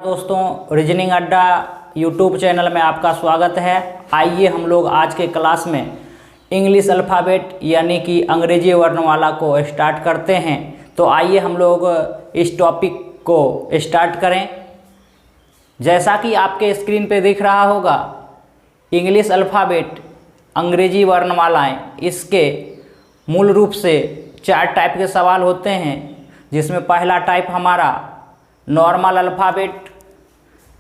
दोस्तों, रीजनिंग अड्डा YouTube channel में आपका स्वागत है। आइए हम लोग आज के क्लास में इंग्लिश अल्फ़ाबेट यानी कि अंग्रेजी वर्णमाला को स्टार्ट करते हैं। तो आइए हम लोग इस टॉपिक को स्टार्ट करें। जैसा कि आपके स्क्रीन पे दिख रहा होगा, इंग्लिश अल्फ़ाबेट अंग्रेजी वर्णमालाएं, इसके मूल रूप से 4 टाइप के सवाल होते हैं, जिसमें पहला टाइप हमारा normal alphabet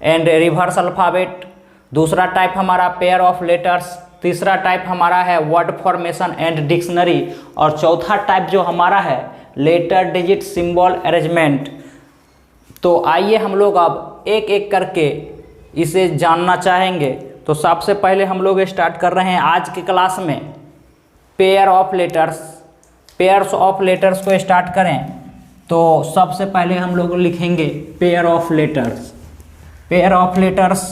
and reverse alphabet, दूसरा टाइप हमारा पेयर ऑफ लेटर्स, तीसरा टाइप हमारा है वर्ड फॉर्मेशन एंड डिक्शनरी, और चौथा टाइप जो हमारा है लेटर डिजिट सिंबल अरेंजमेंट। तो आइए हम लोग अब एक एक करके इसे जानना चाहेंगे। तो सबसे पहले हम लोग स्टार्ट कर रहे हैं आज की क्लास में pair of letters. Pairs of letters को स्टार्ट करें तो सबसे पहले हम लोग लिखेंगे pair of letters. Pair of letters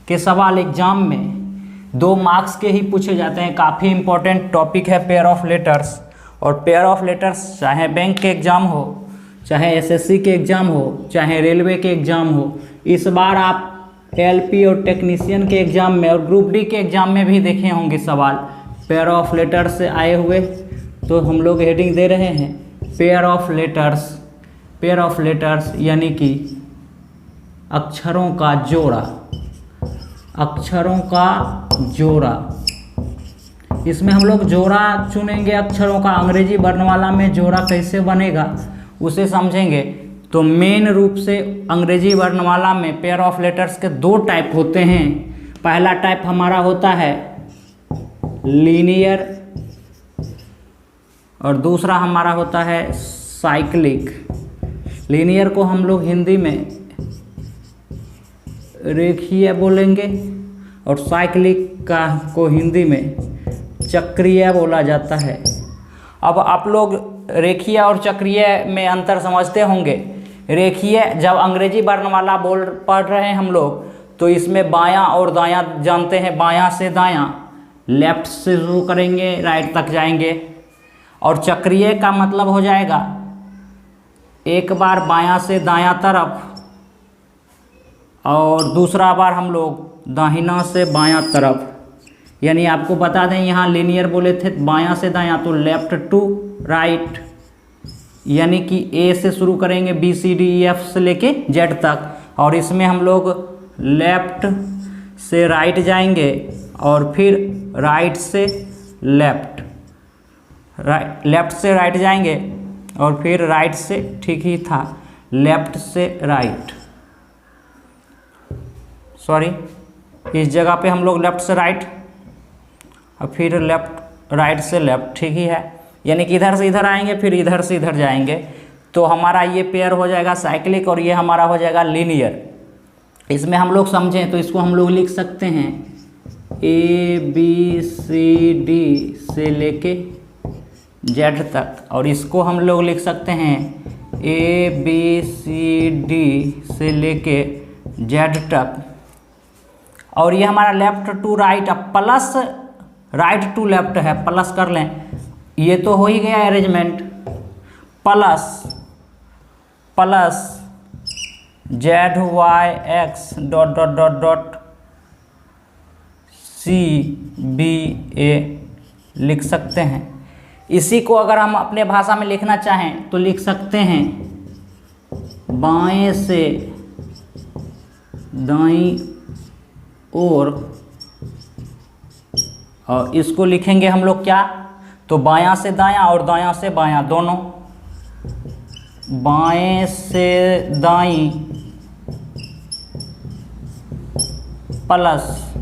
के सवाल एग्जाम में 2 मार्क्स के ही पूछे जाते हैं। काफ़ी इम्पोर्टेंट टॉपिक है पेयर ऑफ लेटर्स। और पेयर ऑफ लेटर्स चाहे बैंक के एग्ज़ाम हो, चाहे एसएससी के एग्ज़ाम हो, चाहे रेलवे के एग्ज़ाम हो, इस बार आप एलपी और टेक्नीशियन के एग्ज़ाम में और ग्रुप डी के एग्ज़ाम में भी देखे होंगे सवाल पेयर ऑफ लेटर्स से आए हुए। तो हम लोग हेडिंग दे रहे हैं pair of letters. Pair of letters यानी कि अक्षरों का जोड़ा। अक्षरों का जोड़ा, इसमें हम लोग जोड़ा चुनेंगे अक्षरों का। अंग्रेजी वर्णमाला में जोड़ा कैसे बनेगा उसे समझेंगे। तो मेन रूप से अंग्रेजी वर्णमाला में पेयर ऑफ लेटर्स के 2 टाइप होते हैं। पहला टाइप हमारा होता है लीनियर और दूसरा हमारा होता है साइक्लिक। लीनियर को हम लोग हिंदी में रेखीय बोलेंगे और साइक्लिक को हिंदी में चक्रीय बोला जाता है। अब आप लोग रेखीय और चक्रीय में अंतर समझते होंगे। रेखीय जब अंग्रेजी वर्णमाला पढ़ रहे हैं हम लोग, तो इसमें बायां और दायां जानते हैं। बायां से दायां, लेफ्ट से शुरू करेंगे राइट तक जाएंगे। और चक्रीय का मतलब हो जाएगा एक बार बायां से दायां तरफ और दूसरा बार हम लोग दाहिना से बायां तरफ। यानी आपको बता दें, यहाँ लीनियर बोले थे बायां से दायां, तो लेफ्ट टू राइट, यानी कि ए से शुरू करेंगे, B C D E F से लेके जेड तक। और इसमें हम लोग लेफ्ट से राइट जाएंगे और फिर राइट से लेफ्ट, लेफ्ट से राइट जाएंगे और फिर राइट से, ठीक ही था, लेफ्ट से राइट, सॉरी, इस जगह पे हम लोग लेफ्ट से राइट और फिर लेफ्ट, राइट से लेफ्ट, ठीक ही है। यानी कि इधर से इधर आएंगे फिर इधर से इधर जाएंगे। तो हमारा ये पेयर हो जाएगा साइक्लिक और ये हमारा हो जाएगा लीनियर। इसमें हम लोग समझें तो इसको हम लोग लिख सकते हैं ए बी सी डी से लेके जेड तक, और इसको हम लोग लिख सकते हैं ए बी सी डी से लेके जेड तक। और ये हमारा लेफ्ट टू राइट, अब प्लस राइट टू लेफ्ट है, प्लस कर लें, ये तो हो ही गया arrangement. Plus plus Z Y X dot dot dot dot C B A लिख सकते हैं। इसी को अगर हम अपने भाषा में लिखना चाहें तो लिख सकते हैं बाएं से दाईं ओर, और इसको लिखेंगे हम लोग क्या, तो बायां से दायां और दायां से बायां दोनों। बाएं से दाईं प्लस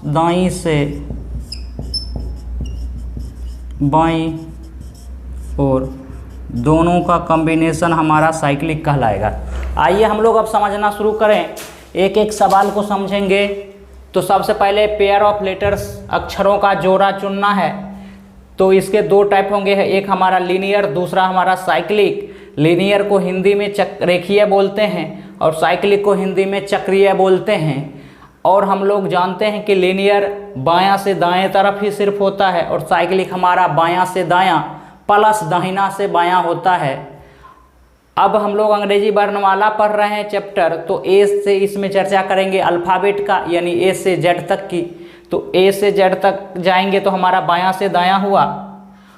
दाईं से बाईं और दोनों का कॉम्बिनेशन हमारा साइक्लिक कहलाएगा। आइए हम लोग अब समझना शुरू करें, एक एक सवाल को समझेंगे। तो सबसे पहले पेयर ऑफ लेटर्स, अक्षरों का जोड़ा चुनना है। तो इसके 2 टाइप होंगे, एक हमारा लीनियर, दूसरा हमारा साइक्लिक। लीनियर को हिंदी में रेखीय बोलते हैं और साइक्लिक को हिंदी में चक्रीय बोलते हैं। और हम लोग जानते हैं कि लीनियर बायां से दाएं तरफ ही सिर्फ होता है और साइक्लिक हमारा बायां से दायां प्लस दाहिना से बायां होता है। अब हम लोग अंग्रेजी वर्णमाला पढ़ रहे हैं चैप्टर, तो ए से इसमें चर्चा करेंगे अल्फ़ाबेट का, यानी ए से जेड तक की। तो ए से जेड तक जाएंगे तो हमारा बायां से दायां हुआ,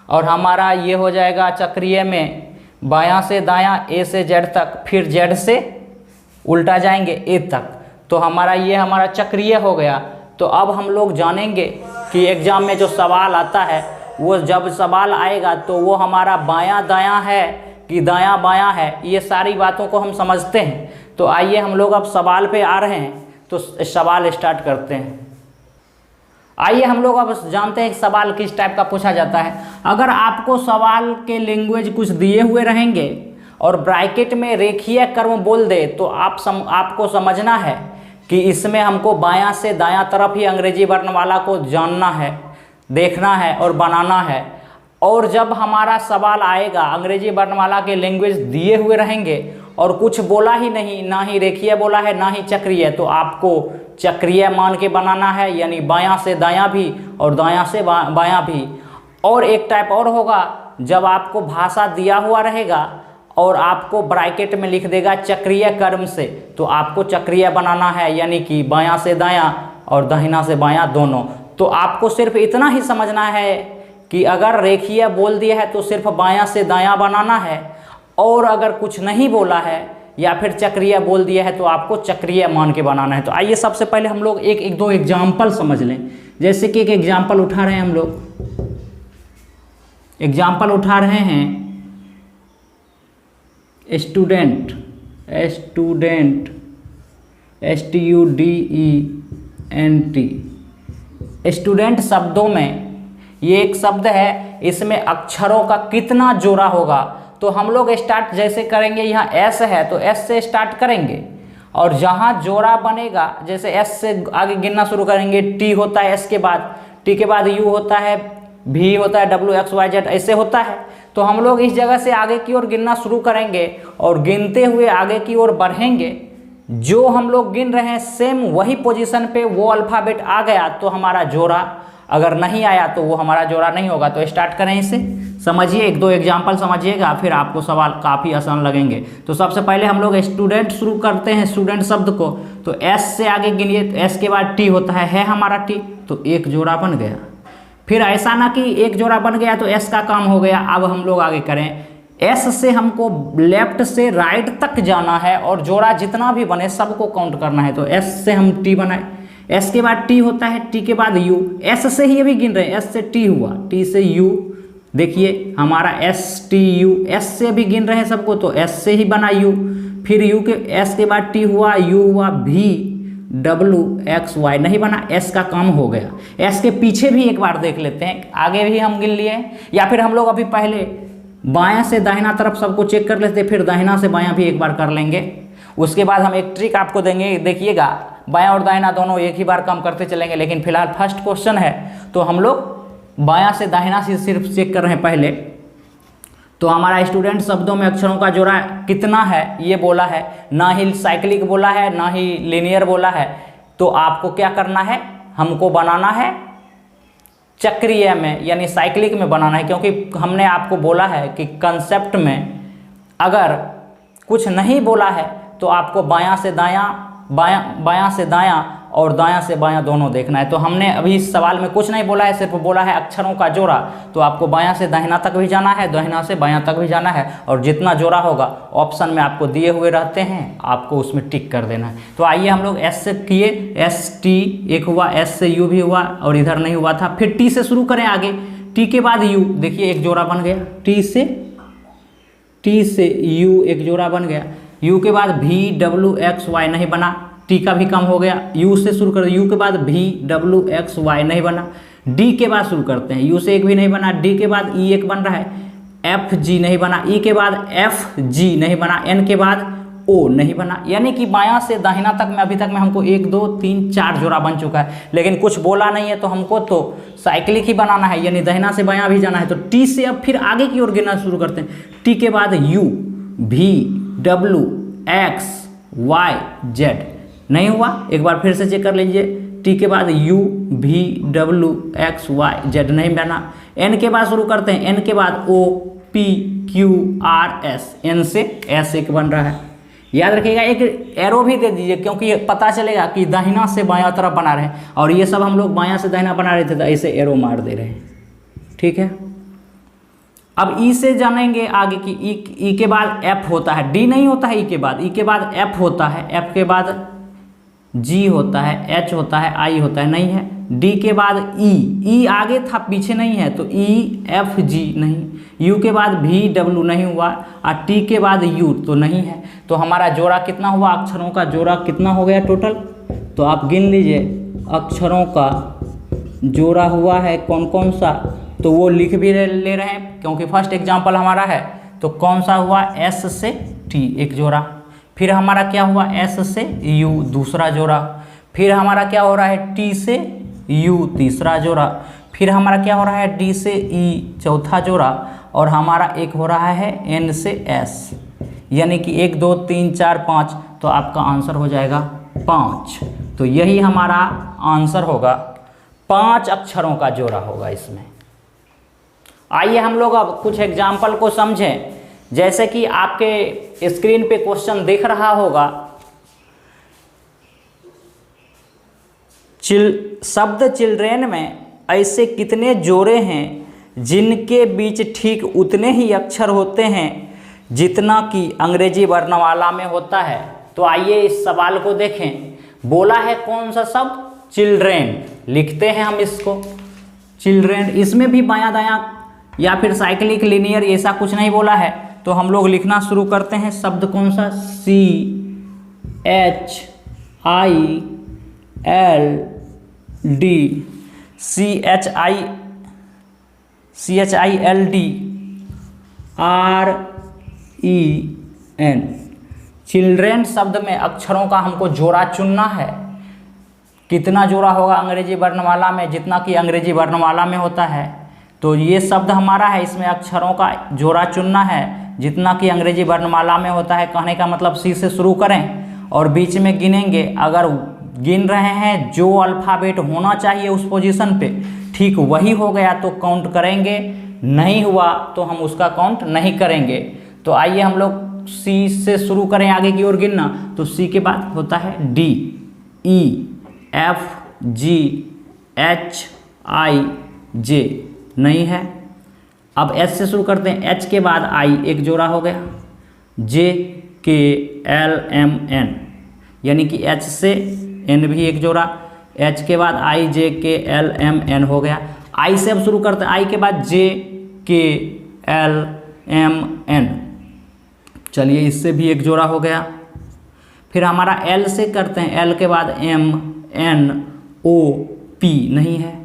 और हमारा ये हो जाएगा चक्रीय में बायां से दायां ए से जेड तक, फिर जेड से उल्टा जाएंगे ए तक, तो हमारा ये हमारा चक्रीय हो गया। तो अब हम लोग जानेंगे कि एग्ज़ाम में जो सवाल आता है, वो जब सवाल आएगा तो वो हमारा बायां दायां है कि दायां बायां है, ये सारी बातों को हम समझते हैं। तो आइए हम लोग अब सवाल पे आ रहे हैं, तो सवाल स्टार्ट करते हैं। आइए हम लोग अब जानते हैं कि सवाल किस टाइप का पूछा जाता है। अगर आपको सवाल के लैंग्वेज कुछ दिए हुए रहेंगे और ब्रैकेट में रेखीय क्रम बोल दे, तो आपको समझना है कि इसमें हमको बायां से दायां तरफ ही अंग्रेजी वर्णमाला को जानना है, देखना है और बनाना है। और जब हमारा सवाल आएगा अंग्रेजी वर्णमाला के लैंग्वेज दिए हुए रहेंगे और कुछ बोला ही नहीं, ना ही रेखीय बोला है ना ही चक्रीय, तो आपको चक्रीय मान के बनाना है, यानी बायां से दायां भी और दायां से बायां भी। और एक टाइप और होगा, जब आपको भाषा दिया हुआ रहेगा और आपको ब्रैकेट में लिख देगा चक्रीय क्रम से, तो आपको चक्रीय बनाना है, यानी कि बायां से दायां और दाहिना से बायां दोनों। तो आपको सिर्फ इतना ही समझना है कि अगर रेखीय बोल दिया है तो सिर्फ बायां से दायां बनाना है, और अगर कुछ नहीं बोला है या फिर चक्रीय बोल दिया है तो आपको चक्रीय मान के बनाना है। तो आइए सबसे पहले हम लोग एक दो एग्जाम्पल समझ लें। जैसे कि एक एग्जाम्पल उठा रहे हैं हम लोग, एग्जाम्पल उठा रहे हैं स्टूडेंट, स्टूडेंट STUDENT। स्टूडेंट शब्दों में ये एक शब्द है, इसमें अक्षरों का कितना जोड़ा होगा। तो हम लोग स्टार्ट जैसे करेंगे, यहाँ S है तो S से स्टार्ट करेंगे, और जहाँ जोड़ा बनेगा, जैसे S से आगे गिनना शुरू करेंगे, T होता है S के बाद, T के बाद U होता है, V होता है, WXYZ ऐसे होता है। तो हम लोग इस जगह से आगे की ओर गिनना शुरू करेंगे और गिनते हुए आगे की ओर बढ़ेंगे। जो हम लोग गिन रहे हैं सेम वही पोजीशन पे वो अल्फ़ाबेट आ गया तो हमारा जोड़ा, अगर नहीं आया तो वो हमारा जोड़ा नहीं होगा। तो स्टार्ट करें इसे, समझिए, एक दो एग्जाम्पल समझिएगा, फिर आपको सवाल काफ़ी आसान लगेंगे। तो सबसे पहले हम लोग स्टूडेंट शुरू करते हैं, स्टूडेंट शब्द को। तो S से आगे गिनिए, तो S के बाद T होता है हमारा T, तो एक जोड़ा बन गया। फिर ऐसा ना कि एक जोड़ा बन गया तो S का काम हो गया। अब हम लोग आगे करें, S से हमको लेफ्ट से राइट तक जाना है और जोड़ा जितना भी बने सबको काउंट करना है। तो S से हम T बनाए, S के बाद T होता है, T के बाद U, S से ही अभी गिन रहे हैं, S से T हुआ, T से U, देखिए हमारा STU, S से भी गिन रहे हैं सबको तो S से ही बना U, फिर U के S के बाद T हुआ, U हुआ, VWXY नहीं बना, S का काम हो गया। S के पीछे भी एक बार देख लेते हैं, आगे भी हम गिन लिए, या फिर हम लोग अभी पहले बायां से दाहिना तरफ सबको चेक कर लेते, फिर दाहिना से बायां भी एक बार कर लेंगे। उसके बाद हम एक ट्रिक आपको देंगे, देखिएगा बायां और दाहिना दोनों एक ही बार कम करते चलेंगे। लेकिन फिलहाल फर्स्ट क्वेश्चन है तो हम लोग बायां से दाहिना से सिर्फ चेक कर रहे हैं पहले। तो हमारा स्टूडेंट शब्दों में अक्षरों का जोड़ा कितना है ये बोला है, ना ही साइक्लिक बोला है ना ही लिनियर बोला है। तो आपको क्या करना है, हमको बनाना है चक्रीय में, यानी साइक्लिक में बनाना है, क्योंकि हमने आपको बोला है कि कंसेप्ट में अगर कुछ नहीं बोला है तो आपको बायां से दायां, बायां से दायां और दायां से बायां दोनों देखना है। तो हमने अभी इस सवाल में कुछ नहीं बोला है, सिर्फ बोला है अक्षरों का जोड़ा। तो आपको बायां से दाहिना तक भी जाना है, दाहिना से बायां तक भी जाना है, और जितना जोड़ा होगा ऑप्शन में आपको दिए हुए रहते हैं, आपको उसमें टिक कर देना है। तो आइए हम लोग S से किए, ST एक हुआ, S से U भी हुआ और इधर नहीं हुआ था। फिर T से शुरू करें आगे, T के बाद U, देखिए एक जोड़ा बन गया, T से U एक जोड़ा बन गया। U के बाद VWXY नहीं बना, T का भी कम हो गया। U से शुरू कर, U के बाद VWXY नहीं बना। D के बाद शुरू करते हैं, U से एक भी नहीं बना, D के बाद E एक बन रहा है, FG नहीं बना, E के बाद FG नहीं बना, N के बाद O नहीं बना। यानी कि बायां से दाहिना तक में अभी तक में हमको 1 2 3 4 जोड़ा बन चुका है, लेकिन कुछ बोला नहीं है तो हमको तो साइक्लिक ही बनाना है, यानी दाहिना से बायां भी जाना है। तो T से अब फिर आगे की ओर गिनना शुरू करते हैं। T के बाद U, VWXYZ नहीं हुआ, एक बार फिर से चेक कर लीजिए। T के बाद U, VWXYZ नहीं बना। N के बाद शुरू करते हैं, N के बाद O, P, QRS, एन से एस एक बन रहा है। याद रखिएगा, एक एरो भी दे दीजिए क्योंकि ये पता चलेगा कि दाहिना से बायां तरफ बना रहे हैं, और ये सब हम लोग बायां से दाहिना बना रहे थे तो ऐसे एरो मार दे रहे हैं। ठीक है, अब ई से जानेंगे आगे कि ई के बाद एफ होता है, डी नहीं होता है ई के बाद एफ होता है, एफ के बाद जी होता है, एच होता है, आई होता है, नहीं है। डी के बाद ई आगे था पीछे नहीं है तो ई एफ जी नहीं, यू के बाद भी डब्ल्यू नहीं हुआ, और टी के बाद यू तो नहीं है। तो हमारा जोड़ा कितना हुआ, अक्षरों का जोड़ा कितना हो गया टोटल, तो आप गिन लीजिए अक्षरों का जोड़ा हुआ है कौन कौन सा, तो वो लिख भी ले रहे हैं क्योंकि फर्स्ट एग्जाम्पल हमारा है। तो कौन सा हुआ, एस से टी एक जोड़ा, फिर हमारा क्या हुआ एस से यू दूसरा जोड़ा, फिर हमारा क्या हो रहा है टी से यू तीसरा जोड़ा, फिर हमारा क्या हो रहा है डी से ई चौथा जोड़ा, और हमारा एक हो रहा है एन से एस, यानी कि 1 2 3 4 5, तो आपका आंसर हो जाएगा 5। तो यही हमारा आंसर होगा, 5 अक्षरों का जोड़ा होगा इसमें। आइए हम लोग अब कुछ एग्जाम्पल को समझें। जैसे कि आपके स्क्रीन पे क्वेश्चन दिख रहा होगा, शब्द चिल्ड्रेन में ऐसे कितने जोड़े हैं जिनके बीच ठीक उतने ही अक्षर होते हैं जितना कि अंग्रेजी वर्णमाला में होता है। तो आइए इस सवाल को देखें। बोला है कौन सा शब्द, चिल्ड्रेन, लिखते हैं हम इसको चिल्ड्रेन। इसमें भी बायां दायां या फिर साइक्लिक लिनियर ऐसा कुछ नहीं बोला है, तो हम लोग लिखना शुरू करते हैं। शब्द कौन सा, CHILDREN। चिल्ड्रेन शब्द में अक्षरों का हमको जोड़ा चुनना है। कितना जोड़ा होगा अंग्रेजी वर्णमाला में, जितना कि अंग्रेजी वर्णमाला में होता है। तो ये शब्द हमारा है, इसमें अक्षरों का जोड़ा चुनना है जितना कि अंग्रेजी वर्णमाला में होता है। कहने का मतलब सी से शुरू करें और बीच में गिनेंगे। अगर गिन रहे हैं जो अल्फ़ाबेट होना चाहिए उस पोजीशन पे ठीक वही हो गया तो काउंट करेंगे, नहीं हुआ तो हम उसका काउंट नहीं करेंगे। तो आइए हम लोग सी से शुरू करें आगे की ओर गिनना। तो सी के बाद होता है D, E, F, G, H, I, J, नहीं है। अब एच से शुरू करते हैं, एच के बाद आई एक जोड़ा हो गया, जे, के, एल, एम, एन, यानी कि एच से एन भी एक जोड़ा, एच के बाद आई, जे, के, एल, एम, एन हो गया। आई से अब शुरू करते हैं, आई के बाद J, K, L, M, N, चलिए इससे भी एक जोड़ा हो गया। फिर हमारा एल से करते हैं, एल के बाद एम, एन, ओ, पी, नहीं है।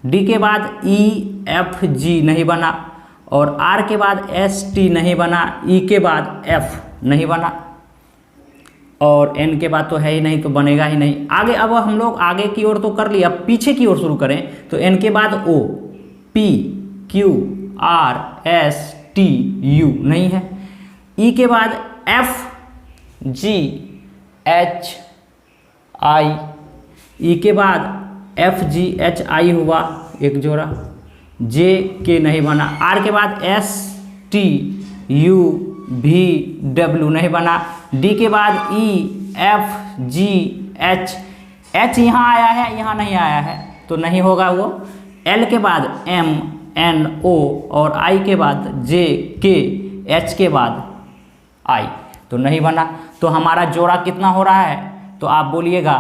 डी के बाद ई, एफ, जी नहीं बना, और आर के बाद एस, टी नहीं बना, ई के बाद एफ नहीं बना, और एन के बाद तो है ही नहीं तो बनेगा ही नहीं। आगे अब हम लोग आगे की ओर तो कर लिया, पीछे की ओर शुरू करें तो एन के बाद O, P, Q, R, S, T, U नहीं है। ई के बाद एफ, जी, एच, आई, ई के बाद एफ, जी, एच, आई हुआ एक जोड़ा, जे, के नहीं बना, आर के बाद S, T, U, V, W नहीं बना, डी के बाद ई, एफ, जी, एच, एच यहाँ आया है यहाँ नहीं आया है तो नहीं होगा वो। एल के बाद एम, एन, ओ, और आई के बाद जे, के, एच के बाद आई तो नहीं बना। तो हमारा जोड़ा कितना हो रहा है तो आप बोलिएगा।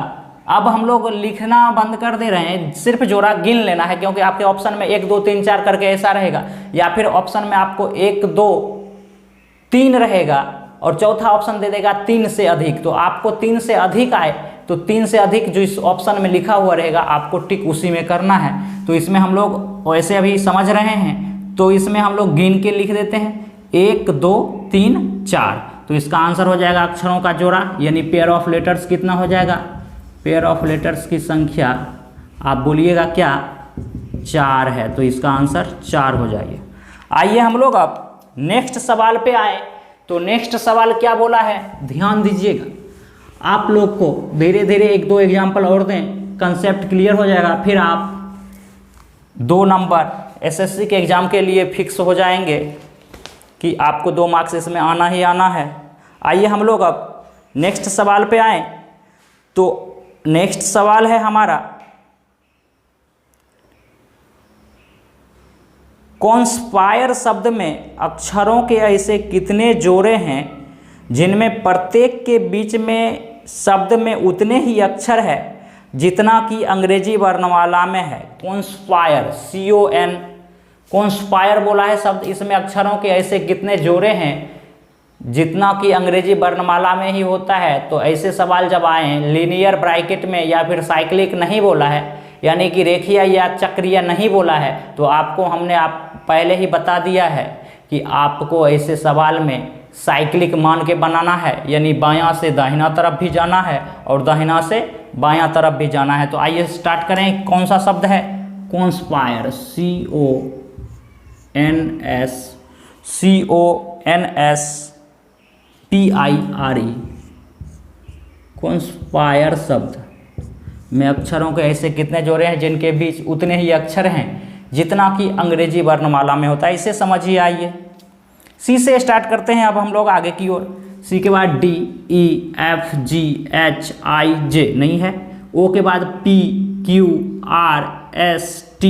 अब हम लोग लिखना बंद कर दे रहे हैं, सिर्फ जोड़ा गिन लेना है क्योंकि आपके ऑप्शन में 1 2 3 4 करके ऐसा रहेगा, या फिर ऑप्शन में आपको 1 2 3 रहेगा और चौथा ऑप्शन दे देगा 3 से अधिक। तो आपको 3 से अधिक आए तो 3 से अधिक जो इस ऑप्शन में लिखा हुआ रहेगा आपको टिक उसी में करना है। तो इसमें हम लोग वैसे अभी समझ रहे हैं तो इसमें हम लोग गिन के लिख देते हैं 1 2 3 4। तो इसका आंसर हो जाएगा अक्षरों का जोड़ा, यानी पेयर ऑफ लेटर्स कितना हो जाएगा, पेयर ऑफ लेटर्स की संख्या आप बोलिएगा क्या 4 है, तो इसका आंसर 4 हो जाएगा। आइए हम लोग अब नेक्स्ट सवाल पे आए। तो नेक्स्ट सवाल क्या बोला है ध्यान दीजिएगा, आप लोग को धीरे धीरे 1 2 एग्जाम्पल और दें, कंसेप्ट क्लियर हो जाएगा, फिर आप 2 नंबर एसएससी के एग्ज़ाम के लिए फिक्स हो जाएंगे कि आपको 2 मार्क्स इसमें आना ही आना है। आइए हम लोग अब नेक्स्ट सवाल पे आएँ। तो नेक्स्ट सवाल है हमारा, कॉन्स्पायर शब्द में अक्षरों के ऐसे कितने जोड़े हैं जिनमें प्रत्येक के बीच में शब्द में उतने ही अक्षर है जितना कि अंग्रेजी वर्णमाला में है। कॉन्स्पायर, CON, कॉन्स्पायर बोला है शब्द, इसमें अक्षरों के ऐसे कितने जोड़े हैं जितना कि अंग्रेजी वर्णमाला में ही होता है। तो ऐसे सवाल जब आए, लीनियर ब्रैकेट में या फिर साइक्लिक नहीं बोला है, यानी कि रेखीय या चक्रीय नहीं बोला है, तो आपको हमने पहले ही बता दिया है कि आपको ऐसे सवाल में साइक्लिक मान के बनाना है, यानी बायां से दाहिना तरफ भी जाना है और दाहिना से बायां तरफ भी जाना है। तो आइए स्टार्ट करें। कौन सा शब्द है? कॉन्स्पायर, CONSPIRE, कॉन्स्पायर शब्द में अक्षरों के ऐसे कितने जोड़े हैं जिनके बीच उतने ही अक्षर हैं जितना कि अंग्रेजी वर्णमाला में होता है। इसे समझिए। आइए सी से स्टार्ट करते हैं अब हम लोग आगे की ओर। सी के बाद D, E, F, G, H, I, J नहीं है। O के बाद P, Q, R, S, T,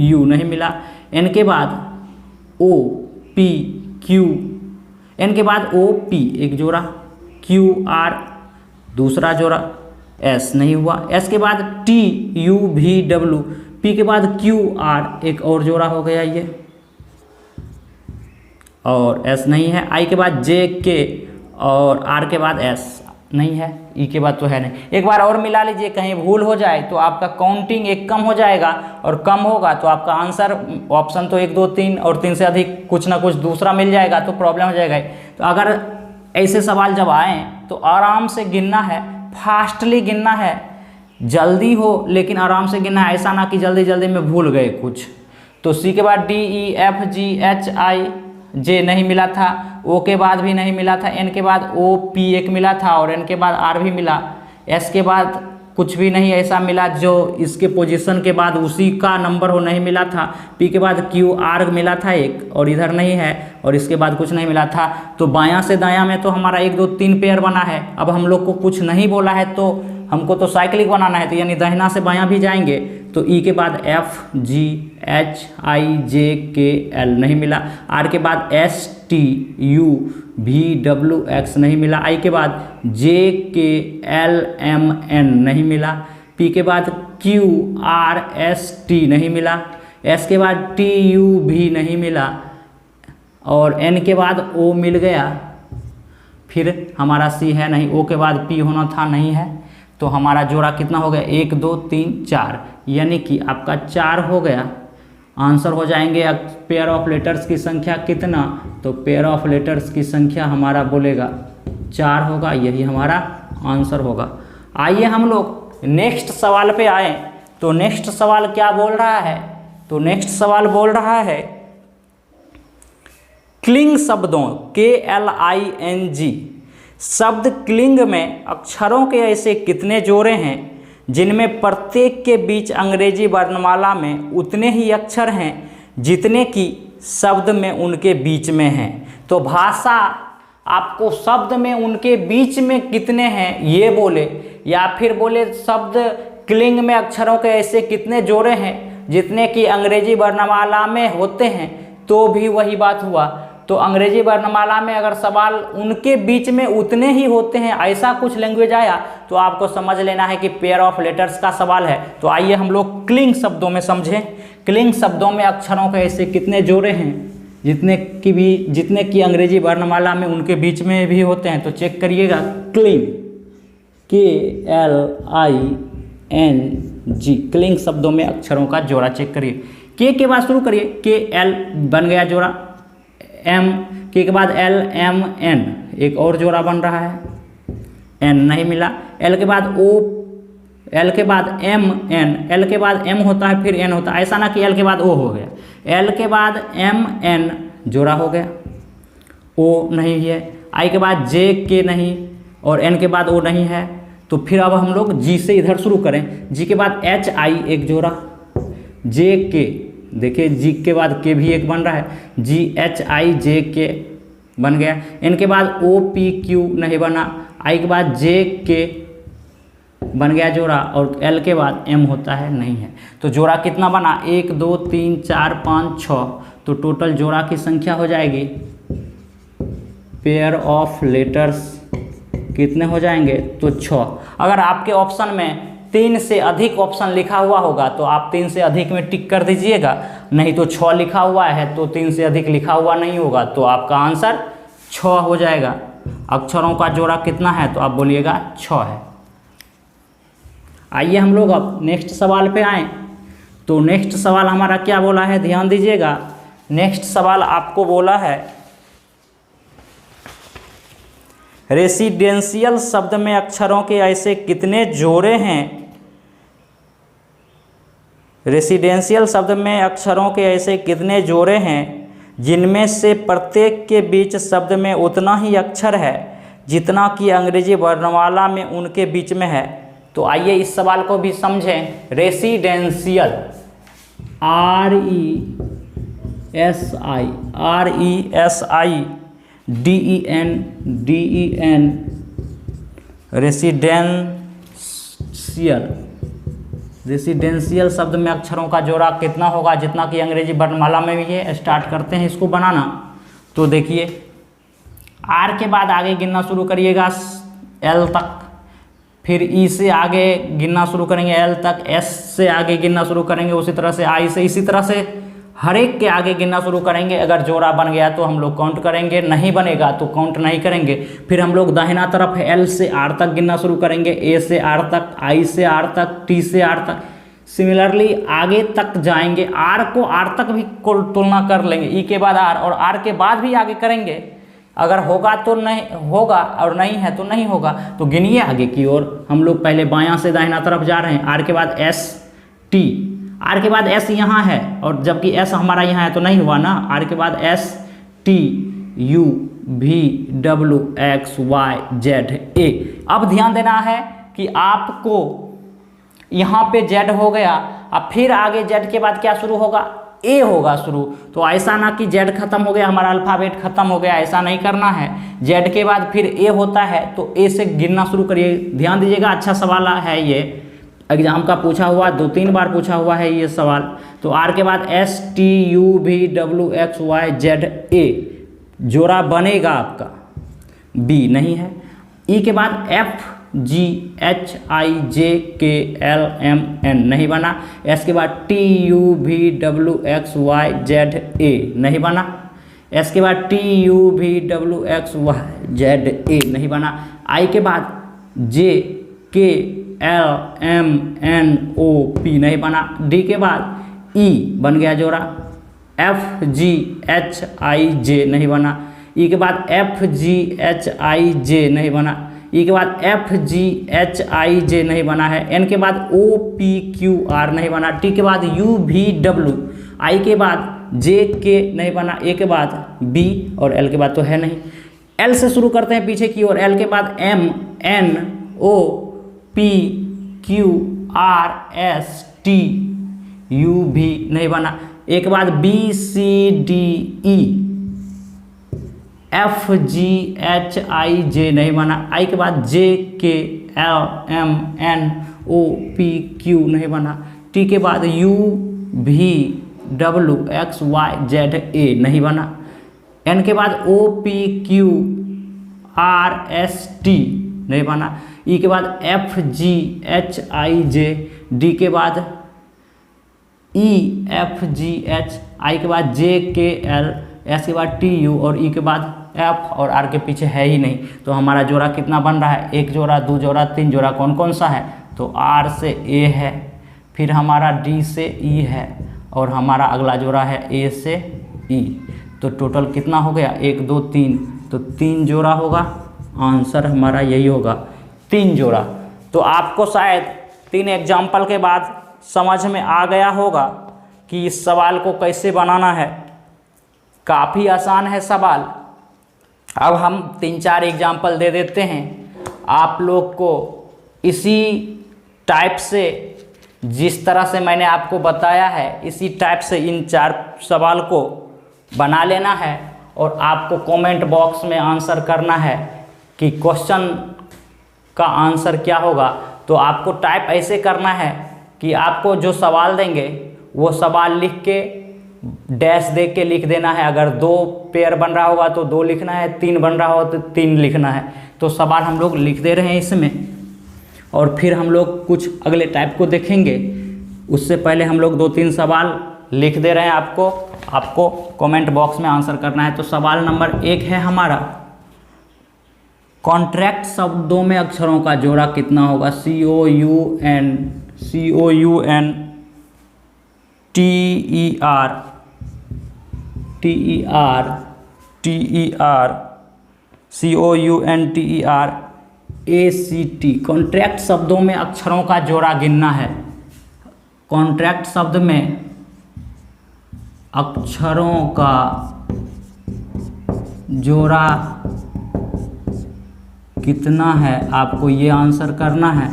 U नहीं मिला। N के बाद O, P, Q, N के बाद O, P एक जोड़ा, Q, R दूसरा जोड़ा, S नहीं हुआ। S के बाद T, U, V, W, P के बाद Q, R एक और जोड़ा हो गया ये, और S नहीं है। I के बाद J, K और R के बाद S नहीं है। E के बाद तो है नहीं। एक बार और मिला लीजिए, कहीं भूल हो जाए तो आपका काउंटिंग एक कम हो जाएगा, और कम होगा तो आपका आंसर ऑप्शन तो 1 2 3 और 3 से अधिक कुछ ना कुछ दूसरा मिल जाएगा, तो प्रॉब्लम हो जाएगा। तो अगर ऐसे सवाल जब आएँ तो आराम से गिनना है, फास्टली गिनना है, जल्दी हो लेकिन आराम से गिनना है, ऐसा ना कि जल्दी जल्दी में भूल गए कुछ। तो सी के बाद D, E, F, G, H, I, J नहीं मिला था। O के बाद भी नहीं मिला था। N के बाद O, P एक मिला था और N के बाद R भी मिला। S के बाद कुछ भी नहीं ऐसा मिला जो इसके पोजीशन के बाद उसी का नंबर हो, नहीं मिला था। P के बाद Q, R मिला था एक और इधर नहीं है, और इसके बाद कुछ नहीं मिला था। तो बायां से दायां में तो हमारा 1 2 3 पेयर बना है। अब हम लोग को कुछ नहीं बोला है तो हमको तो साइक्लिक बनाना है, तो यानी दाहिना से बायां भी जाएंगे। तो E के बाद F, G, H, I, J, K, L नहीं मिला। R के बाद S, T, U, V, W, X नहीं मिला। I के बाद J, K, L, M, N नहीं मिला। P के बाद Q, R, S, T नहीं मिला। S के बाद T, U, V नहीं मिला, और N के बाद O मिल गया। फिर हमारा C है नहीं। O के बाद P होना था, नहीं है। तो हमारा जोड़ा कितना हो गया? 1 2 3 4, यानी कि आपका 4 हो गया। आंसर हो जाएंगे। अब पेयर ऑफ लेटर्स की संख्या कितना? तो पेयर ऑफ लेटर्स की संख्या हमारा बोलेगा 4 होगा, यही हमारा आंसर होगा। आइए हम लोग नेक्स्ट सवाल पे आए। तो नेक्स्ट सवाल क्या बोल रहा है? तो नेक्स्ट सवाल बोल रहा है क्लिंग शब्दों, KLING शब्द क्लिंग में अक्षरों के ऐसे कितने जोड़े हैं जिनमें प्रत्येक के बीच अंग्रेजी वर्णमाला में उतने ही अक्षर हैं जितने कि शब्द में उनके बीच में हैं। तो भाषा आपको शब्द में उनके बीच में कितने हैं ये बोले, या फिर बोले शब्द क्लिंग में अक्षरों के ऐसे कितने जोड़े हैं जितने कि अंग्रेजी वर्णमाला में होते हैं, तो भी वही बात हुआ। तो अंग्रेजी वर्णमाला में अगर सवाल उनके बीच में उतने ही होते हैं, ऐसा कुछ लैंग्वेज आया, तो आपको समझ लेना है कि पेयर ऑफ लेटर्स का सवाल है। तो आइए हम लोग क्लिंग शब्दों में समझें। क्लिंग शब्दों में अक्षरों के ऐसे कितने जोड़े हैं जितने की अंग्रेजी वर्णमाला में उनके बीच में भी होते हैं। तो चेक करिएगा। क्लिंग, KLING, क्लिंग शब्दों में अक्षरों का जोड़ा चेक करिए। के बाद शुरू करिए। KL बन गया जोड़ा। M के बाद L, M, N एक और जोड़ा बन रहा है, N नहीं मिला। L के बाद O, L के बाद M, N, L के बाद M होता है फिर N होता है, ऐसा ना कि L के बाद O हो गया। L के बाद M, N जोड़ा हो गया, O नहीं है। I के बाद J, K नहीं, और N के बाद O नहीं है। तो फिर अब हम लोग G से इधर शुरू करें। G के बाद H, I एक जोड़ा, J, K देखिए G के बाद K भी एक बन रहा है, G, H, I, J, K बन गया। इनके बाद ओ पी क्यू नहीं बना, आई के बाद जे के बन गया जोड़ा, और एल के बाद एम होता है नहीं है। तो जोड़ा कितना बना, 1 2 3 4 5 6। तो टोटल जोड़ा की संख्या हो जाएगी, पेयर ऑफ लेटर्स कितने हो जाएंगे, तो 6। अगर आपके ऑप्शन में 3 से अधिक ऑप्शन लिखा हुआ होगा तो आप 3 से अधिक में टिक कर दीजिएगा, नहीं तो 6 लिखा हुआ है तो 3 से अधिक लिखा हुआ नहीं होगा, तो आपका आंसर 6 हो जाएगा। अक्षरों का जोड़ा कितना है, तो आप बोलिएगा 6 है। आइए हम लोग अब नेक्स्ट सवाल पे आएँ। तो नेक्स्ट सवाल हमारा क्या बोला है, ध्यान दीजिएगा। नेक्स्ट सवाल आपको बोला है, रेसिडेंशियल शब्द में अक्षरों के ऐसे कितने जोड़े हैं, रेसिडेंशियल शब्द में अक्षरों के ऐसे कितने जोड़े हैं जिनमें से प्रत्येक के बीच शब्द में उतना ही अक्षर है जितना कि अंग्रेजी वर्णमाला में उनके बीच में है। तो आइए इस सवाल को भी समझें। रेसिडेंशियल, RESIDEN रेसिडेंशियल शब्द में अक्षरों का जोड़ा कितना होगा जितना कि अंग्रेजी वर्णमाला में भी है। स्टार्ट करते हैं इसको बनाना। तो देखिए, आर के बाद आगे गिनना शुरू करिएगा एल तक, फिर ई से आगे गिनना शुरू करेंगे एल तक, एस से आगे गिनना शुरू करेंगे, उसी तरह से आई से, इसी तरह से हर एक के आगे गिनना शुरू करेंगे। अगर जोड़ा बन गया तो हम लोग काउंट करेंगे, नहीं बनेगा तो काउंट नहीं करेंगे। फिर हम लोग दाहिना तरफ एल से आर तक गिनना शुरू करेंगे, ए से आर तक, आई से आर तक, टी से आर तक। सिमिलरली आगे तक जाएंगे, आर को आर तक भी तुलना कर लेंगे, ई के बाद आर, और आर के बाद भी आगे करेंगे। अगर होगा तो नहीं होगा और नहीं है तो नहीं होगा। तो गिनिए आगे की ओर। हम लोग पहले बायां से दाहिना तरफ जा रहे हैं। आर के बाद एस टी, आर के बाद एस यहाँ है और जबकि एस हमारा यहाँ है तो नहीं हुआ ना। आर के बाद S T U V W X Y Z A. अब ध्यान देना है कि आपको यहाँ पे जेड हो गया, अब फिर आगे जेड के बाद क्या शुरू होगा, ए होगा शुरू। तो ऐसा ना कि जेड खत्म हो गया, हमारा अल्फ़ाबेट खत्म हो गया, ऐसा नहीं करना है। जेड के बाद फिर ए होता है तो ए से गिनना शुरू करिए। ध्यान दीजिएगा, अच्छा सवाल है ये, एग्जाम का पूछा हुआ, 2-3 बार पूछा हुआ है ये सवाल। तो आर के बाद S T U V W X Y Z A, जोड़ा बनेगा आपका, बी नहीं है। ई के बाद F G H I J K L M N नहीं बना। एस के बाद T U V W X Y Z A नहीं बना। एस के बाद T U V W X Y Z A नहीं बना। आई के बाद J K L M N O P नहीं बना। डी के बाद ई बन गया जोड़ा। F G H I J नहीं बना। ई के बाद F G H I J नहीं बना। ई के बाद F G H I J नहीं बना है। एन के बाद ओ पी क्यू आर नहीं बना। टी के बाद यू वी डब्ल्यू। आई के बाद जे के नहीं बना। ए के बाद बी और एल के बाद तो है नहीं। एल से शुरू करते हैं पीछे की ओर। एल के बाद M N O P Q R S T U भी नहीं बना। एक बाद B C D E F G H I J नहीं बना। आई के बाद J K L M N O P Q नहीं बना। टी के बाद U V W X Y Z A नहीं बना। एन के बाद O P Q R S T नहीं बना। ई के बाद F G H I J. D के बाद ई एफ जी एच। आई के बाद जे के एल। एस के बाद टी यू और ई के बाद एफ और आर के पीछे है ही नहीं। तो हमारा जोड़ा कितना बन रहा है, 1 जोड़ा 2 जोड़ा 3 जोड़ा। कौन कौन सा है, तो आर से ए है, फिर हमारा डी से ई है और हमारा अगला जोड़ा है ए से ई। तो टोटल कितना हो गया, 1 2 3, तो 3 जोड़ा होगा। आंसर हमारा यही होगा, 3 जोड़ा। तो आपको शायद 3 एग्जाम्पल के बाद समझ में आ गया होगा कि इस सवाल को कैसे बनाना है। काफ़ी आसान है सवाल। अब हम 3-4 एग्जाम्पल दे देते हैं आप लोग को। इसी टाइप से, जिस तरह से मैंने आपको बताया है, इसी टाइप से इन 4 सवाल को बना लेना है और आपको कमेंट बॉक्स में आंसर करना है कि क्वेश्चन का आंसर क्या होगा। तो आपको टाइप ऐसे करना है कि आपको जो सवाल देंगे वो सवाल लिख के डैश दे के लिख देना है। अगर 2 पेयर बन रहा होगा तो 2 लिखना है, 3 बन रहा हो तो 3 लिखना है। तो सवाल हम लोग लिख दे रहे हैं इसमें, और फिर हम लोग कुछ अगले टाइप को देखेंगे। उससे पहले हम लोग 2-3 सवाल लिख दे रहे हैं आपको कमेंट बॉक्स में आंसर करना है। तो सवाल नंबर 1 है हमारा, कॉन्ट्रैक्ट शब्दों में अक्षरों का जोड़ा कितना होगा? COUN TER कॉन्ट्रैक्ट शब्दों में अक्षरों का जोड़ा गिनना है। कॉन्ट्रैक्ट शब्द में अक्षरों का जोड़ा कितना है, आपको ये आंसर करना है।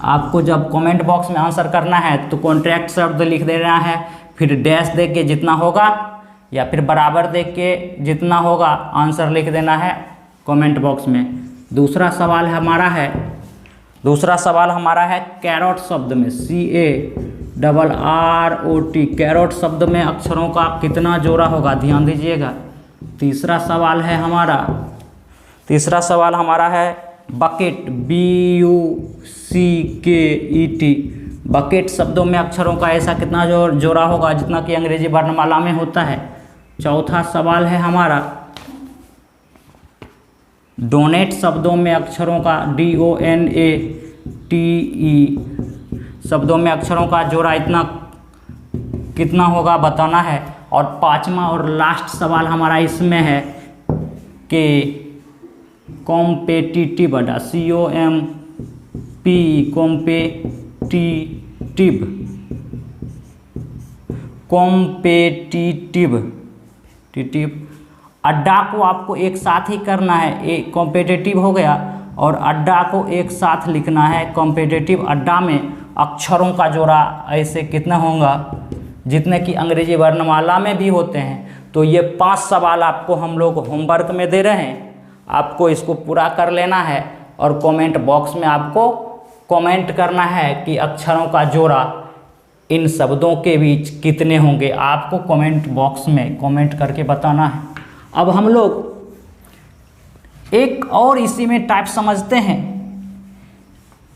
आपको जब कमेंट बॉक्स में आंसर करना है तो कॉन्ट्रैक्ट शब्द लिख देना है, फिर डैश दे के जितना होगा या फिर बराबर दे के जितना होगा आंसर लिख देना है कमेंट बॉक्स में। दूसरा सवाल हमारा है कैरोट शब्द में, CARROT कैरोट शब्द में अक्षरों का कितना जोड़ा होगा, ध्यान दीजिएगा। तीसरा सवाल हमारा है बकेट, BUCKET बकेट शब्दों में अक्षरों का ऐसा कितना जोड़ा होगा जितना कि अंग्रेजी वर्णमाला में होता है। चौथा सवाल है हमारा डोनेट शब्दों में अक्षरों का, DONATE शब्दों में अक्षरों का जोड़ा इतना कितना होगा बताना है। और पांचवा और लास्ट सवाल हमारा इसमें है कि कॉम्पिटिटिव कॉम्पिटिटिव अड्डा को आपको एक साथ ही करना है। एक कॉम्पिटिटिव हो गया और अड्डा को एक साथ लिखना है। कॉम्पिटिटिव अड्डा में अक्षरों का जोड़ा ऐसे कितना होगा जितने कि अंग्रेजी वर्णमाला में भी होते हैं। तो ये 5 सवाल आपको हम लोग होमवर्क में दे रहे हैं, आपको इसको पूरा कर लेना है और कमेंट बॉक्स में आपको कमेंट करना है कि अक्षरों का जोड़ा इन शब्दों के बीच कितने होंगे। आपको कमेंट बॉक्स में कमेंट करके बताना है। अब हम लोग एक और इसी में टाइप समझते हैं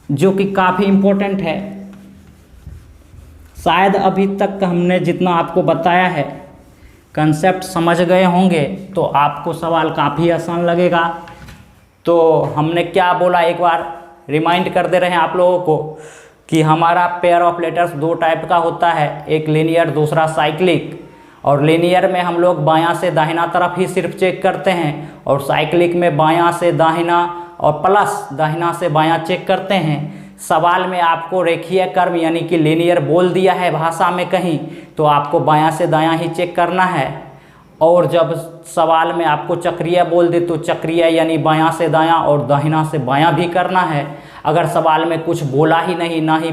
जो कि काफ़ी इम्पोर्टेंट है। शायद अभी तक हमने जितना आपको बताया है कंसेप्ट समझ गए होंगे तो आपको सवाल काफ़ी आसान लगेगा। तो हमने क्या बोला एक बार रिमाइंड कर दे रहे हैं आप लोगों को कि हमारा पेयर ऑफ लेटर्स 2 टाइप का होता है, एक लीनियर दूसरा साइक्लिक। और लीनियर में हम लोग बायां से दाहिना तरफ ही सिर्फ चेक करते हैं और साइक्लिक में बायां से दाहिना और प्लस दाहिना से बायां चेक करते हैं। सवाल में आपको रेखीय क्रम यानी कि लीनियर बोल दिया है भाषा में कहीं तो आपको बायां से दायां ही चेक करना है। और जब सवाल में आपको चक्रीय बोल दे तो चक्रीय यानी बायां से दायां और दाहिना से बायां भी करना है। अगर सवाल में कुछ बोला ही नहीं, ना ही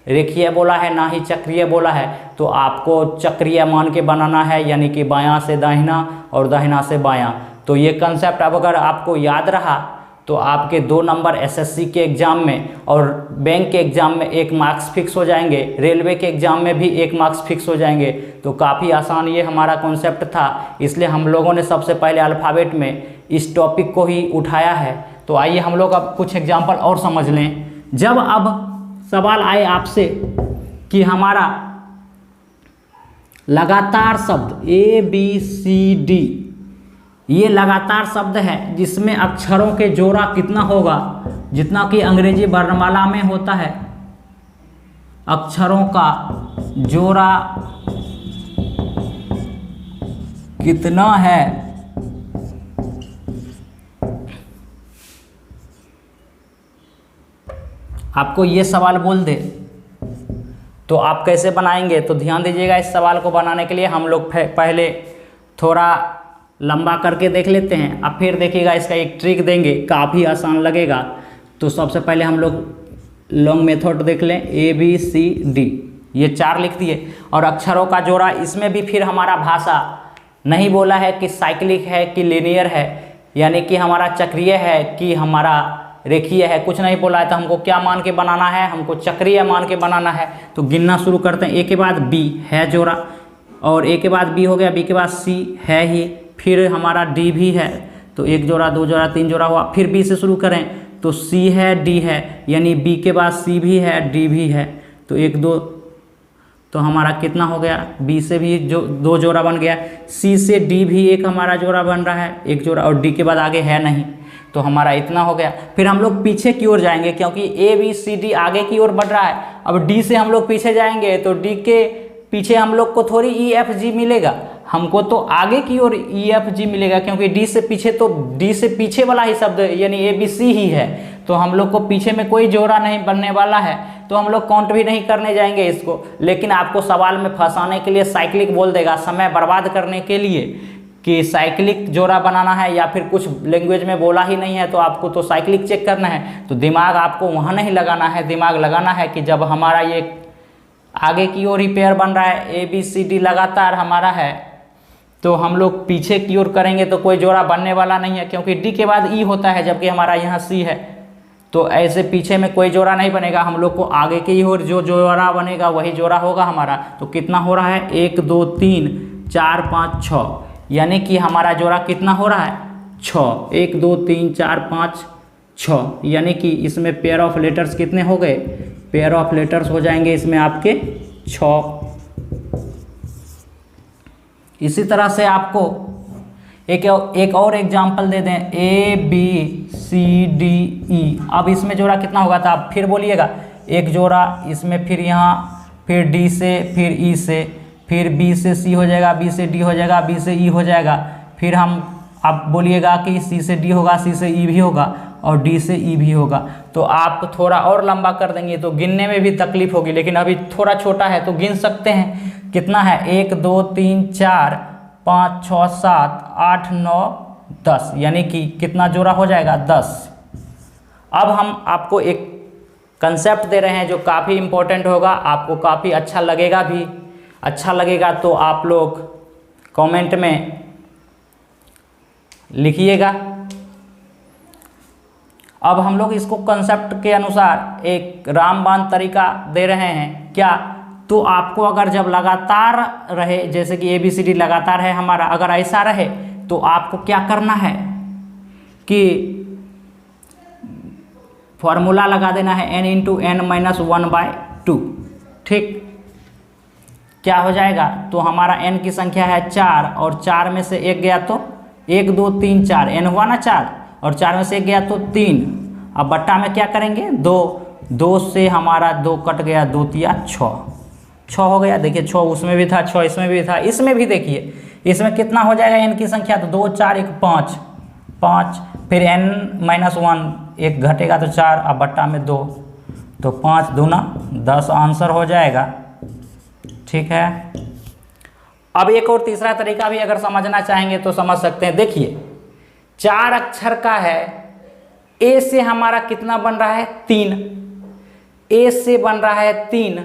रेखीय बोला है ना ही चक्रीय बोला है, तो आपको चक्रीय मान के बनाना है यानी कि बायां से दाहिना और दाहिना से बायां। तो ये कंसेप्ट अब अगर आपको याद रहा तो आपके 2 नंबर एसएससी के एग्ज़ाम में और बैंक के एग्ज़ाम में 1 मार्क्स फिक्स हो जाएंगे, रेलवे के एग्ज़ाम में भी 1 मार्क्स फिक्स हो जाएंगे। तो काफ़ी आसान ये हमारा कॉन्सेप्ट था, इसलिए हम लोगों ने सबसे पहले अल्फ़ाबेट में इस टॉपिक को ही उठाया है। तो आइए हम लोग अब कुछ एग्जाम्पल और समझ लें। जब अब सवाल आए आपसे कि हमारा लगातार शब्द ABCD ये लगातार शब्द है जिसमें अक्षरों के जोड़ा कितना होगा जितना कि अंग्रेजी वर्णमाला में होता है। अक्षरों का जोड़ा कितना है आपको ये सवाल बोल दे तो आप कैसे बनाएंगे। तो ध्यान दीजिएगा, इस सवाल को बनाने के लिए हम लोग पहले थोड़ा लंबा करके देख लेते हैं। अब फिर देखिएगा इसका एक ट्रिक देंगे, काफ़ी आसान लगेगा। तो सबसे पहले हम लोग लॉन्ग मेथड देख लें, ABCD ये 4 लिख दिए और अक्षरों का जोड़ा, इसमें भी फिर हमारा भाषा नहीं बोला है कि साइक्लिक है कि लीनियर है, यानी कि हमारा चक्रीय है कि हमारा रेखीय है, कुछ नहीं बोला है। तो हमको क्या मान के बनाना है, हमको चक्रीय मान के बनाना है। तो गिनना शुरू करते हैं। ए के बाद बी है जोड़ा, और ए के बाद बी हो गया, बी के बाद सी है ही, फिर हमारा डी भी है, तो एक जोड़ा, दो जोड़ा, तीन जोड़ा हुआ। फिर बी से शुरू करें तो सी है, डी है, यानी बी के बाद सी भी है, डी भी है, तो एक दो, तो हमारा कितना हो गया, बी से भी जो दो जोड़ा बन गया, सी से डी भी एक हमारा जोड़ा बन रहा है, एक जोड़ा, और डी के बाद आगे है नहीं, तो हमारा इतना हो गया। फिर हम लोग पीछे की ओर जाएंगे क्योंकि ए बी सी डी आगे की ओर बढ़ रहा है। अब डी से हम लोग पीछे जाएंगे तो डी के पीछे हम लोग को थोड़ी ई एफ जी मिलेगा, हमको तो आगे की ओर ई एफ जी मिलेगा, क्योंकि डी से पीछे, तो डी से पीछे वाला ही शब्द यानी ए बी सी ही है, तो हम लोग को पीछे में कोई जोड़ा नहीं बनने वाला है, तो हम लोग काउंट भी नहीं करने जाएंगे इसको। लेकिन आपको सवाल में फंसाने के लिए साइक्लिक बोल देगा, समय बर्बाद करने के लिए कि साइक्लिक जोड़ा बनाना है, या फिर कुछ लैंग्वेज में बोला ही नहीं है तो आपको तो साइक्लिक चेक करना है। तो दिमाग आपको वहाँ नहीं लगाना है, दिमाग लगाना है कि जब हमारा ये आगे की ओर ही पेयर बन रहा है, ए बी सी डी लगातार हमारा है, तो हम लोग पीछे की ओर करेंगे तो कोई जोड़ा बनने वाला नहीं है, क्योंकि डी के बाद ई होता है जबकि हमारा यहाँ सी है, तो ऐसे पीछे में कोई जोड़ा नहीं बनेगा। हम लोग को आगे की ओर जो जोड़ा बनेगा वही जोड़ा होगा हमारा। तो कितना हो रहा है, 1 2 3 4 5 6, यानी कि हमारा जोड़ा कितना हो रहा है, 6, 1 2 3 4 5 6, यानी कि इसमें पेयर ऑफ लेटर्स कितने हो गए, पेयर ऑफ लेटर्स हो जाएंगे इसमें आपके 6। इसी तरह से आपको एक और एग्जाम्पल दे दें, ए बी सी डी ई। अब इसमें जोड़ा कितना होगा था, आप फिर बोलिएगा, एक जोड़ा इसमें, फिर यहाँ, फिर डी से, फिर ई से, फिर बी से सी हो जाएगा, बी से डी हो जाएगा, बी से ई हो जाएगा, फिर हम आप बोलिएगा कि सी से डी होगा, सी से ई भी होगा, और डी से ई भी होगा। तो आप थोड़ा और लंबा कर देंगे तो गिनने में भी तकलीफ होगी, लेकिन अभी थोड़ा छोटा है तो गिन सकते हैं। कितना है, 1 2 3 4 5 6 7 8 9 10, यानी कि कितना जोड़ा हो जाएगा, 10। अब हम आपको एक कंसेप्ट दे रहे हैं जो काफ़ी इम्पोर्टेंट होगा, आपको काफ़ी अच्छा लगेगा भी। अच्छा लगेगा तो आप लोग कमेंट में लिखिएगा। अब हम लोग इसको कंसेप्ट के अनुसार एक रामबाण तरीका दे रहे हैं। क्या, तो आपको अगर जब लगातार रहे, जैसे कि ए बी सी डी लगातार है हमारा, अगर ऐसा रहे तो आपको क्या करना है कि फॉर्मूला लगा देना है n इंटू एन माइनस 1/2। ठीक, क्या हो जाएगा, तो हमारा n की संख्या है 4, और 4 में से एक गया तो 1 2 3 4, n हुआ ना 4, और 4 में से एक गया तो 3। अब बट्टा में क्या करेंगे, 2 से हमारा 2 कट गया, 2 तिया 6 हो गया। देखिए 6 उसमें भी था, 6 इसमें भी था, इसमें भी देखिए इसमें कितना हो जाएगा n की संख्या, तो 2 4 1 5, फिर n माइनस 1 एक घटेगा तो 4, अब बट्टा में 2, तो 5 दूना 10 आंसर हो जाएगा। ठीक है, अब एक और तीसरा तरीका भी अगर समझना चाहेंगे तो समझ सकते हैं। देखिए 4 अक्षर का है, ए से हमारा कितना बन रहा है, 3, ए से बन रहा है 3,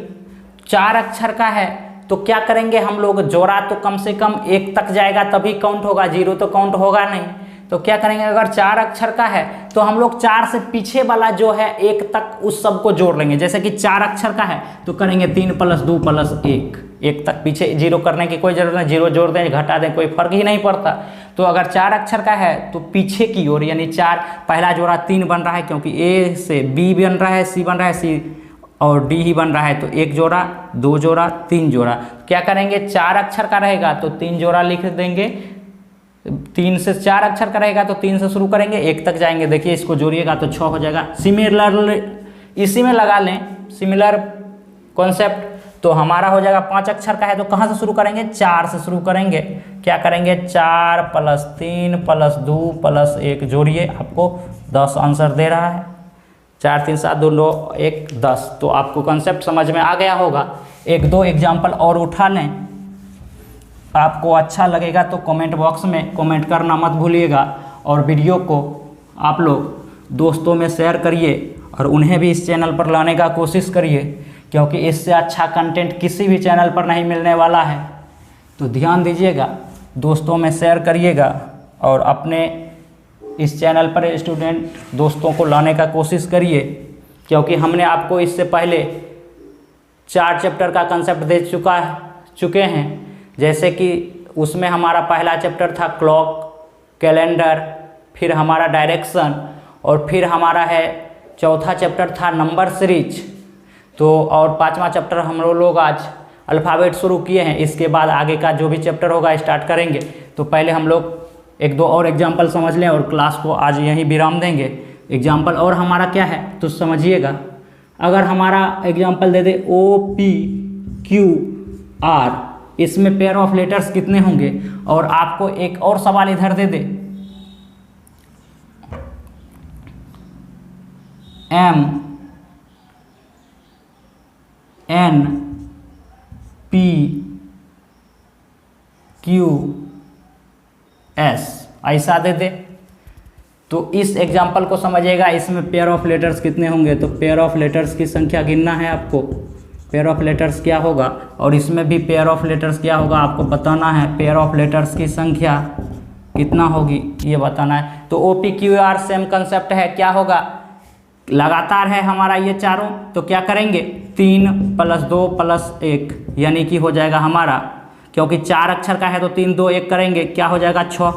4 अक्षर का है, तो क्या करेंगे हम लोग, जोड़ा तो कम से कम 1 तक जाएगा तभी काउंट होगा, 0 तो काउंट होगा नहीं। तो क्या करेंगे, अगर 4 अक्षर का है तो हम लोग 4 से पीछे वाला जो है 1 तक उस सब को जोड़ लेंगे। जैसे कि 4 अक्षर का है तो करेंगे 3 + 2 + 1, 1 तक, पीछे 0 करने की कोई जरूरत नहीं, 0 जोड़ दें घटा दें कोई फर्क ही नहीं पड़ता। तो अगर 4 अक्षर का है तो पीछे की ओर, यानी 4, पहला जोड़ा 3 बन रहा है क्योंकि ए से बी बन रहा है, सी बन रहा है, सी और डी ही बन रहा है, तो 1 जोड़ा 2 जोड़ा 3 जोड़ा। क्या करेंगे, 4 अक्षर का रहेगा तो 3 जोड़ा लिख देंगे, 3 से 4 अक्षर का रहेगा तो 3 से शुरू करेंगे, 1 तक जाएंगे। देखिए इसको जोड़िएगा तो 6 हो जाएगा। सिमिलर इसी में लगा लें सिमिलर कॉन्सेप्ट, तो हमारा हो जाएगा 5 अक्षर का है तो कहाँ से शुरू करेंगे, 4 से शुरू करेंगे। क्या करेंगे, 4 + 3 + 2 + 1 जोड़िए, आपको 10 आंसर दे रहा है। 4 3 7 2 9 1 10। तो आपको कॉन्सेप्ट समझ में आ गया होगा। 1 2 एग्जाम्पल और उठा लें, आपको अच्छा लगेगा तो कमेंट बॉक्स में कमेंट करना मत भूलिएगा, और वीडियो को आप लोग दोस्तों में शेयर करिए और उन्हें भी इस चैनल पर लाने का कोशिश करिए, क्योंकि इससे अच्छा कंटेंट किसी भी चैनल पर नहीं मिलने वाला है। तो ध्यान दीजिएगा, दोस्तों में शेयर करिएगा और अपने इस चैनल पर स्टूडेंट दोस्तों को लाने का कोशिश करिए, क्योंकि हमने आपको इससे पहले 4 चैप्टर का कंसेप्ट दे चुके हैं। जैसे कि उसमें हमारा पहला चैप्टर था क्लॉक, कैलेंडर, फिर हमारा डायरेक्शन, और फिर हमारा है चौथा चैप्टर था नंबर सीरीज। तो और 5वां चैप्टर हम लोग आज अल्फ़ाबेट शुरू किए हैं। इसके बाद आगे का जो भी चैप्टर होगा स्टार्ट करेंगे। तो पहले हम लोग 1-2 और एग्जाम्पल समझ लें और क्लास को आज यहीं विराम देंगे। एग्जाम्पल और हमारा क्या है तो समझिएगा। अगर हमारा एग्जाम्पल दे दे OPQR, इसमें पेयर ऑफ लेटर्स कितने होंगे, और आपको एक और सवाल इधर दे दे MNPQS ऐसा दे दे, तो इस एग्जाम्पल को समझिएगा। इसमें पेयर ऑफ लेटर्स कितने होंगे, तो पेयर ऑफ लेटर्स की संख्या गिनना है आपको। पेयर ऑफ लेटर्स क्या होगा, और इसमें भी पेयर ऑफ लेटर्स क्या होगा आपको बताना है। पेयर ऑफ लेटर्स की संख्या कितना होगी ये बताना है। तो OPQR सेम कंसेप्ट है, क्या होगा, लगातार है हमारा ये चारों, तो क्या करेंगे 3 + 2 + 1 यानी कि हो जाएगा हमारा, क्योंकि 4 अक्षर का है तो 3 2 1 करेंगे, क्या हो जाएगा 6।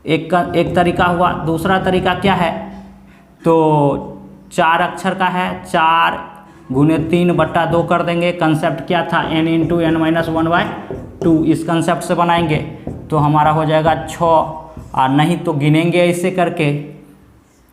एक तरीका हुआ। दूसरा तरीका क्या है, तो 4 अक्षर का है, 4 × 3/2 कर देंगे। कंसेप्ट क्या था, n × n - 1/2, इस कंसेप्ट से बनाएंगे तो हमारा हो जाएगा 6। और नहीं तो गिनेंगे ऐसे करके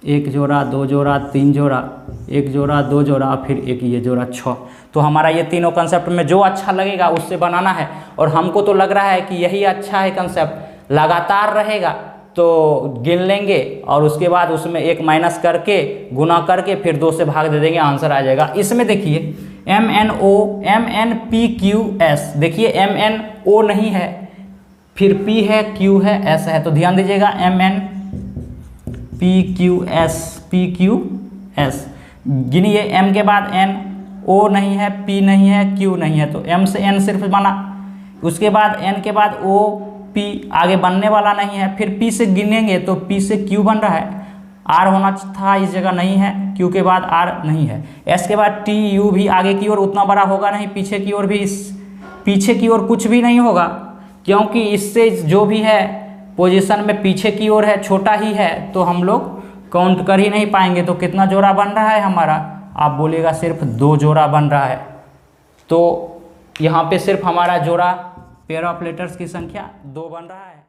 1 जोड़ा 2 जोड़ा 3 जोड़ा, 1 जोड़ा 2 जोड़ा, फिर एक ये जोड़ा 6। तो हमारा ये तीनों कंसेप्ट में जो अच्छा लगेगा उससे बनाना है। और हमको तो लग रहा है कि यही अच्छा है कंसेप्ट, लगातार रहेगा तो गिन लेंगे और उसके बाद उसमें 1 माइनस करके गुना करके फिर 2 से भाग दे देंगे, आंसर आ जाएगा। इसमें देखिए MNPQS, देखिए MNO नहीं है, फिर P है, Q है, S है, तो ध्यान दीजिएगा MNPQS गिनिए। M के बाद N, O नहीं है, P नहीं है, Q नहीं है, तो M से N सिर्फ बना। उसके बाद N के बाद O P आगे बनने वाला नहीं है, फिर P से गिनेंगे तो P से Q बन रहा है, R होना था इस जगह नहीं है, Q के बाद R नहीं है, S के बाद T U भी आगे की ओर उतना बड़ा होगा नहीं, पीछे की ओर भी पीछे की ओर कुछ भी नहीं होगा, क्योंकि इससे जो भी है पोजीशन में पीछे की ओर है, छोटा ही है, तो हम लोग काउंट कर ही नहीं पाएंगे। तो कितना जोड़ा बन रहा है हमारा, आप बोलिएगा सिर्फ 2 जोड़ा बन रहा है। तो यहाँ पे सिर्फ हमारा जोड़ा पेयर ऑफ लेटर्स की संख्या 2 बन रहा है।